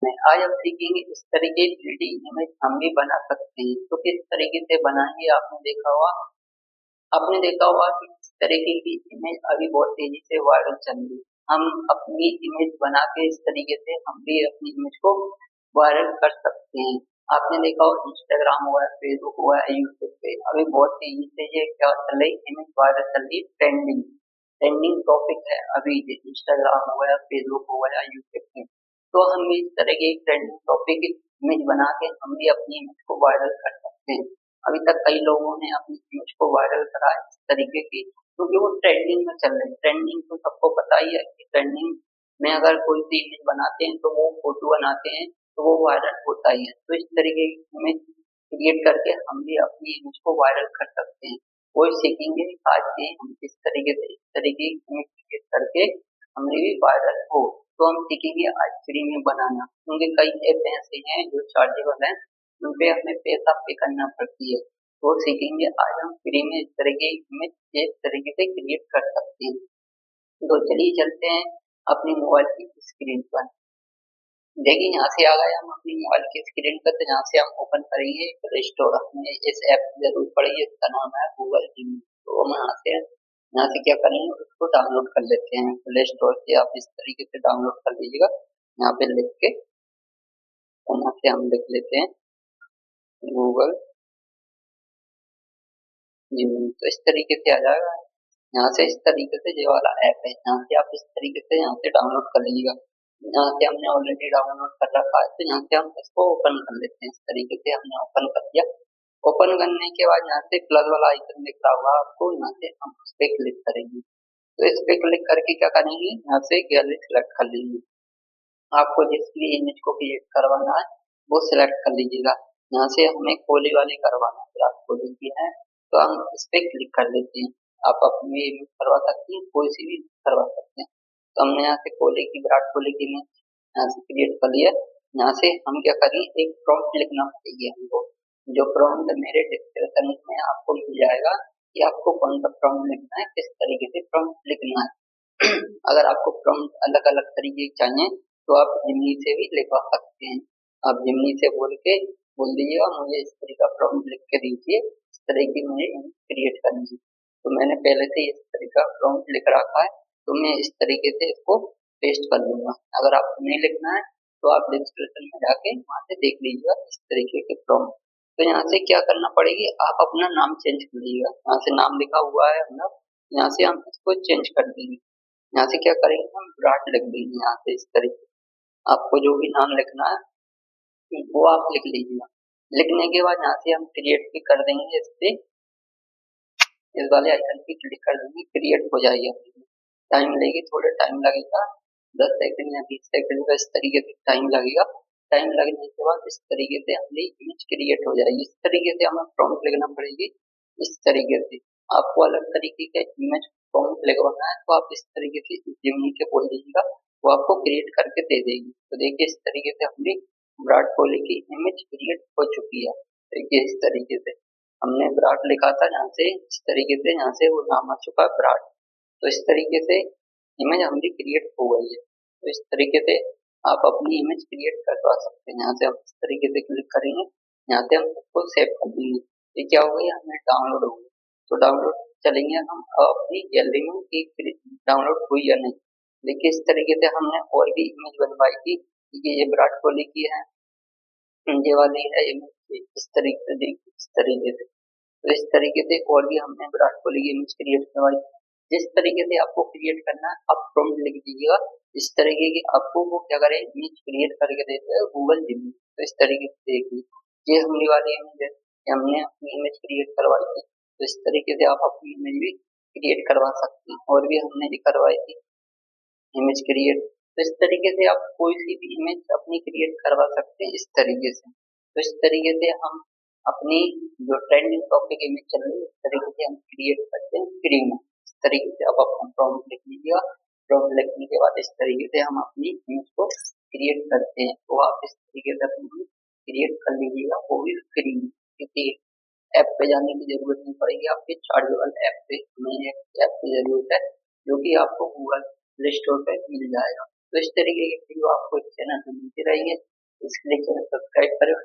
आज हम सीखेंगे इस तरीके की 3D इमेज हम भी बना सकते हैं। तो किस तरीके से बनाएंगे आपने देखा होगा कि इस तरीके की इमेज अभी बहुत तेजी से वायरल चल रही है। हम अपनी इमेज बना के इस तरीके से हम भी अपनी इमेज को वायरल कर सकते हैं। आपने देखा हो इंस्टाग्राम हुआ है, फेसबुक हुआ है, यूट्यूब पे अभी बहुत तेजी से ये क्या चल रही इमेज वायरल चल रही, ट्रेंडिंग ट्रेंडिंग टॉपिक है अभी इंस्टाग्राम हो गया, फेसबुक हो गया, यूट्यूब पे। तो हम भी इस तरह के ट्रेंडिंग टॉपिक इमेज बना के हम भी अपनी इमेज को वायरल कर सकते हैं। अभी तक कई लोगों ने अपनी इमेज को वायरल करा है इस तरीके की, क्योंकि वो ट्रेंडिंग में चल रहे हैं। ट्रेंडिंग तो सबको पता ही है कि ट्रेंडिंग में अगर कोई सी इमेज बनाते हैं तो वो फोटो बनाते हैं तो वो वायरल होता ही है। तो इस तरीके की इमेज क्रिएट करके हम भी अपनी इमेज को वायरल कर सकते हैं। वो सीखेंगे आज से हम इस तरीके से इस तरीके की इमेज क्रिएट करके हमें भी वायरल हो। तो हम सीखेंगे आज फ्री में बनाना, क्योंकि कई ऐप ऐसे हैं जो चार्जेबल हैं, उन पे हमें पैसा पे करना पड़ती है। तो सीखेंगे आज हम फ्री में इस तरह की इमेज इस तरीके से क्रिएट कर सकते हैं। तो चलिए चलते हैं अपने मोबाइल की स्क्रीन पर। देखिए यहाँ से आ गए हम अपनी मोबाइल की स्क्रीन पर। तो यहाँ से हम ओपन करेंगे प्ले स्टोर। हमें इस ऐप की जरूरत पड़ेगी, इसका नाम है गूगल जीनी। तो हम यहाँ से क्या करेंगे, उसको डाउनलोड कर लेते हैं प्ले स्टोर से। आप इस तरीके से डाउनलोड कर लीजिएगा यहाँ पे लिख के। तो यहाँ से हम लिख लेते हैं गूगल जीनी। तो इस तरीके से आ जाएगा। यहाँ से इस तरीके से ये वाला ऐप है, यहाँ से आप इस तरीके से यहाँ से डाउनलोड कर लीजिएगा। यहाँ से हमने ऑलरेडी डाउनलोड कर रखा है, तो यहाँ से हम इसको ओपन कर लेते हैं। इस तरीके से हमने ओपन कर दिया। ओपन करने के बाद यहाँ से प्लस वाला आइकन दिख रहा होगा आपको, यहाँ से हम उस पर क्लिक करेंगे। तो इस पे क्लिक करके क्या करेंगे, यहाँ से गैलरी सिलेक्ट कर लीजिए। आपको जिस भी इमेज को क्रिएट करवाना है वो सिलेक्ट कर लीजिएगा। यहाँ से हमें कोहली वाली करवाना है, विराट कोहली की है, तो हम इस पे क्लिक कर लेते हैं। आप अपनी इमेज करवा सकते हैं, कोई सी भी करवा सकते हैं। तो हमने यहाँ से कोहली की, विराट कोहली की इमेज यहाँ से क्रिएट कर लिया। यहाँ से हम क्या करें, एक प्रॉम्प्ट लिखना पड़ेगी हमको। जो प्रॉम्प्ट मेरे डिस्क्रिप्शन में आपको मिल जाएगा कि आपको कौन सा प्रॉम्प्ट लिखना है, किस तरीके से प्रॉम्प्ट लिखना है। अगर आपको प्रॉम्प्ट अलग अलग तरीके की चाहिए तो आप जिमनी से भी लिखवा सकते हैं। आप जिमनी से बोल दीजिएगा मुझे इस तरह का प्रॉम्प्ट लिख के दीजिए, इस तरह की मुझे इमेज क्रिएट करनी है। तो मैंने पहले से इस तरह का प्रॉम्प्ट लिख रखा है, तो मैं इस तरीके से इसको पेस्ट कर लूंगा। अगर आपको नहीं लिखना है तो आप डिस्क्रिप्शन में जाके वहां से देख लीजिएगा इस तरीके के प्रॉम्प्ट। तो यहाँ से क्या करना पड़ेगी, आप अपना नाम चेंज कर लीजिएगा। यहाँ से नाम लिखा हुआ है अपना, यहाँ से हम इसको चेंज कर देंगे। यहाँ से क्या करेंगे, हम विराट लिख देंगे। यहाँ से इस तरीके आपको जो भी नाम लिखना है वो आप लिख लीजिएगा। लिखने के बाद यहाँ से हम क्रिएट भी कर देंगे। इस पे इस वाले आइकन पे क्लिक कर देंगे, क्रिएट हो जाएगी। टाइम लेगी, थोड़ा टाइम लगेगा, 10 सेकंड या 20 सेकंड का इस तरीके से टाइम लगेगा। टाइम लगने के बाद इस तरीके से हमारी इमेज क्रिएट हो जाएगी। इस तरीके से हमें प्रॉम्प्ट लिखना पड़ेगी। इस तरीके से आपको अलग तरीके का इमेज प्रॉम्प्ट लिखवाना है तो आप इस तरीके से जिमनी के बोल दीजिएगा, वो आपको क्रिएट करके दे देगी। तो देखिए इस तरीके से हमारी विराट कोहली की इमेज क्रिएट हो चुकी है। देखिए इस तरीके से हमने विराट लिखा था, यहाँ से इस तरीके से यहाँ से वो नाम आ चुका है विराट। तो इस तरीके से इमेज हमारी क्रिएट हो गई है। तो इस तरीके से आप अपनी इमेज क्रिएट करवा सकते हैं। यहाँ से आप इस तरीके से क्लिक करेंगे, यहाँ से हम उसको सेव कर देंगे। ये क्या हो गई, हमें डाउनलोड हो गई। तो डाउनलोड चलेंगे हम अपनी गैलरी में कि डाउनलोड हुई या नहीं। देखिए इस तरीके से हमने और भी इमेज बनवाई थी, ये विराट कोहली की है, ये वाली है इमेज। इस तरीके से देखिए इस तरीके से, तो इस तरीके से और भी हमने विराट कोहली की इमेज क्रिएट करवाई। जिस तरीके से आपको क्रिएट करना है आप प्रॉम्प्ट लिख दीजिएगा। इस तरीके की आपको वो क्या करे, इमेज क्रिएट करके देते हैं गूगल जिमी। तो इस तरीके से देखिए ये हमने वाली इमेज है, हमने अपनी इमेज क्रिएट करवाई थी। तो इस तरीके से आप अपनी इमेज भी क्रिएट करवा सकते हैं। और भी हमने भी करवाई थी इमेज क्रिएट। तो इस तरीके से आप कोई सी भी इमेज अपनी क्रिएट करवा सकते हैं इस तरीके से। तो इस तरीके से हम अपनी जो ट्रेंडिंग टॉपिक इमेज चल रही है इस तरीके से हम क्रिएट करते हैं फ्री में। इस तरीके से आप अपना प्रॉम्प्ट लिख लीजिएगा। प्रॉम्प्ट लिखने के बाद इस तरीके से हम अपनी इमेज को क्रिएट करते हैं। तो आप इस तरीके से अपनी क्रिएट कर लीजिएगा, वो भी फ्री में। किसी ऐप पे जाने की जरूरत नहीं पड़ेगी, आपके चार्जेबल ऐप पे हमें ऐप की जरूरत है जो कि आपको गूगल प्ले स्टोर पे मिल जाएगा। तो इस तरीके की वीडियो आपको इस चैनल पे मिलती रहेंगे। इसके लिए चैनल सब्सक्राइब करें और